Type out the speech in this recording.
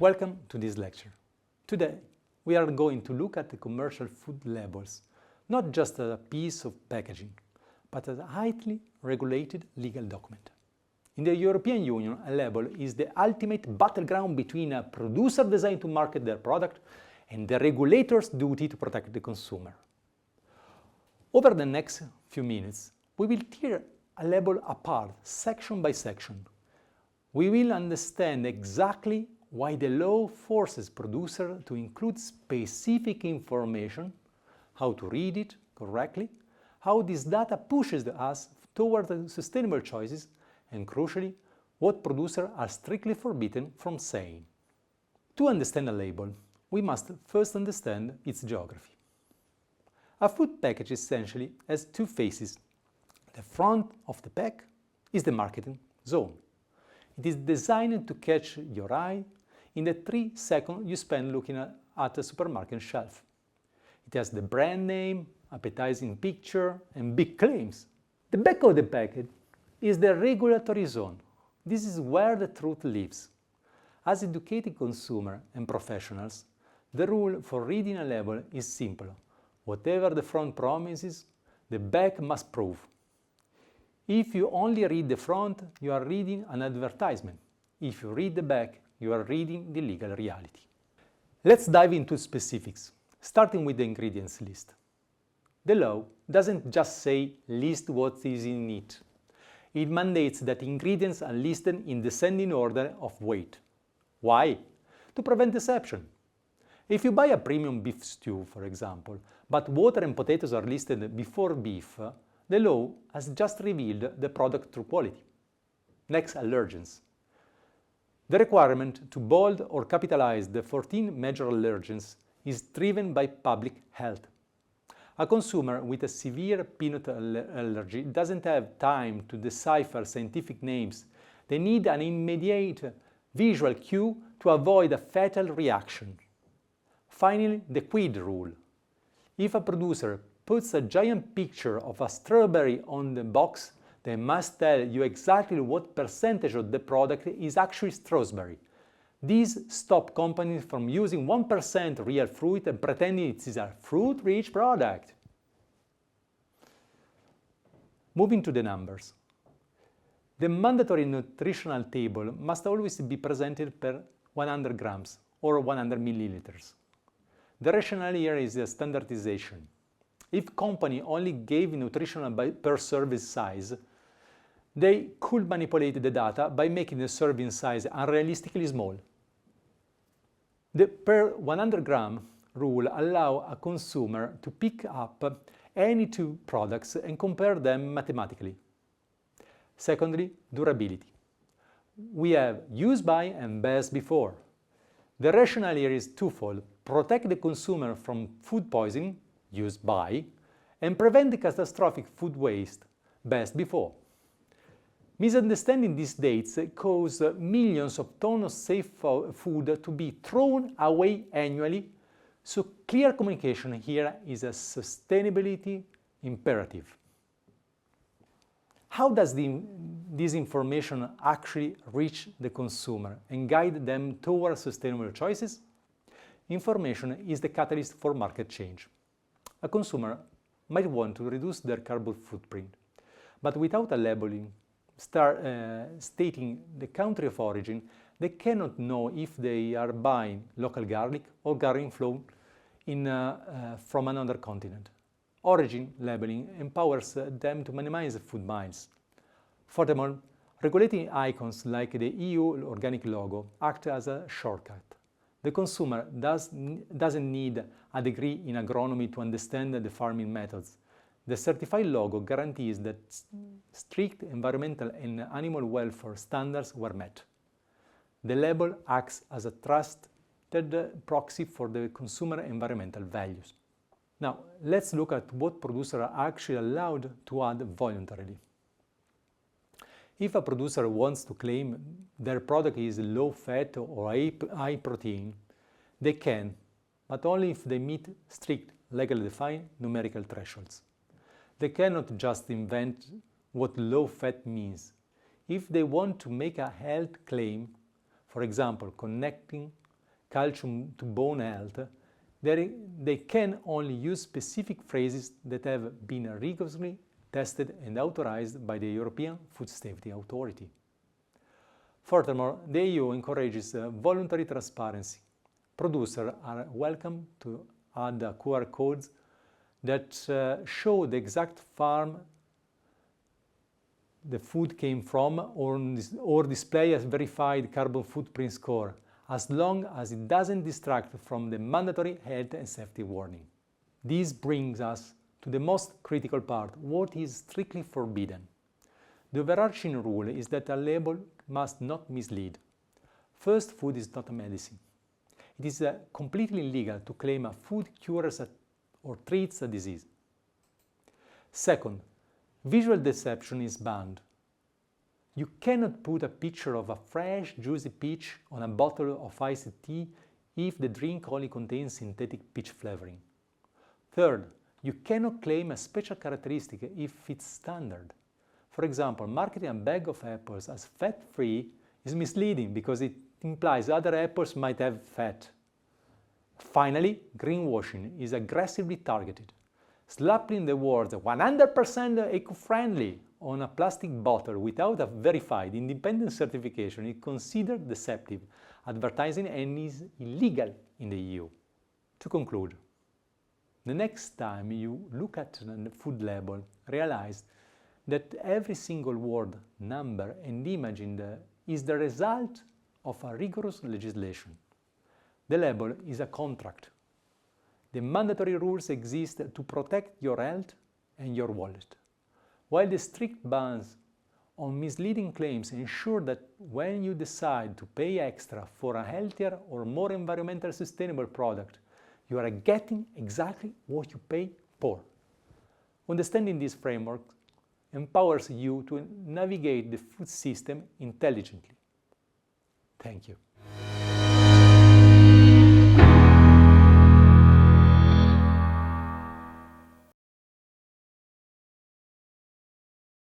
Welcome to this lecture. Today, we are going to look at the commercial food labels, not just as a piece of packaging, but as a highly regulated legal document. In the European Union, a label is the ultimate battleground between a producer designed to market their product and the regulator's duty to protect the consumer. Over the next few minutes, we will tear a label apart, section by section. We will understand exactly why the law forces producers to include specific information, how to read it correctly, how this data pushes us toward sustainable choices, and crucially, what producers are strictly forbidden from saying. To understand a label, we must first understand its geography. A food package essentially has two faces. The front of the pack is the marketing zone. It is designed to catch your eye in the 3 seconds you spend looking at a supermarket shelf. It has the brand name, appetizing picture, and big claims. The back of the packet is the regulatory zone. This is where the truth lives. As educated consumers and professionals, the rule for reading a label is simple. Whatever the front promises, the back must prove. If you only read the front, you are reading an advertisement. If you read the back, you are reading the legal reality. Let's dive into specifics, starting with the ingredients list. The law doesn't just say list what is in it. It mandates that ingredients are listed in descending order of weight. Why? To prevent deception. If you buy a premium beef stew, for example, but water and potatoes are listed before beef, the law has just revealed the product true quality. Next, allergens. The requirement to bold or capitalize the 14 major allergens is driven by public health. A consumer with a severe peanut allergy doesn't have time to decipher scientific names. They need an immediate visual cue to avoid a fatal reaction. Finally, the quid rule. If a producer puts a giant picture of a strawberry on the box, they must tell you exactly what percentage of the product is actually strawberry. These stop companies from using 1% real fruit and pretending it is a fruit-rich product. Moving to the numbers. The mandatory nutritional table must always be presented per 100 grams or 100 milliliters. The rationale here is a standardization. If company only gave nutritional per service size, they could manipulate the data by making the serving size unrealistically small. The per 100 gram rule allows a consumer to pick up any two products and compare them mathematically. Secondly, durability. We have use by and best before. The rationale here is twofold: protect the consumer from food poisoning, use by, and prevent the catastrophic food waste, best before. Misunderstanding these dates cause millions of tons of safe food to be thrown away annually, so clear communication here is a sustainability imperative. How does this information actually reach the consumer and guide them towards sustainable choices? Information is the catalyst for market change. A consumer might want to reduce their carbon footprint, but without a labeling stating the country of origin, they cannot know if they are buying local garlic or garlic flown from another continent. Origin labeling empowers them to minimize food miles. Furthermore, regulating icons like the EU organic logo act as a shortcut. The consumer doesn't need a degree in agronomy to understand the farming methods. The certified logo guarantees that strict environmental and animal welfare standards were met. The label acts as a trusted proxy for the consumer environmental values. Now, let's look at what producers are actually allowed to add voluntarily. If a producer wants to claim their product is low fat or high protein, they can, but only if they meet strict, legally defined numerical thresholds. They cannot just invent what low fat means. If they want to make a health claim, for example, connecting calcium to bone health, they can only use specific phrases that have been rigorously tested and authorized by the European Food Safety Authority. Furthermore, the EU encourages voluntary transparency. Producers are welcome to add QR codes that show the exact farm the food came from or display a verified carbon footprint score, as long as it doesn't distract from the mandatory health and safety warning. This brings us to the most critical part: what is strictly forbidden. The overarching rule is that a label must not mislead. First, food is not a medicine. It is completely illegal to claim a food cures or treats a disease. Second, visual deception is banned. You cannot put a picture of a fresh, juicy peach on a bottle of iced tea if the drink only contains synthetic peach flavoring. Third, you cannot claim a special characteristic if it's standard. For example, marketing a bag of apples as fat-free is misleading because it implies other apples might have fat. Finally, greenwashing is aggressively targeted. Slapping the words 100% eco-friendly on a plastic bottle without a verified independent certification is considered deceptive advertising and is illegal in the EU. To conclude, the next time you look at a food label, realize that every single word, number and image is the result of a rigorous legislation. The label is a contract. The mandatory rules exist to protect your health and your wallet, while the strict bans on misleading claims ensure that when you decide to pay extra for a healthier or more environmentally sustainable product, you are getting exactly what you pay for. Understanding this framework empowers you to navigate the food system intelligently. Thank you.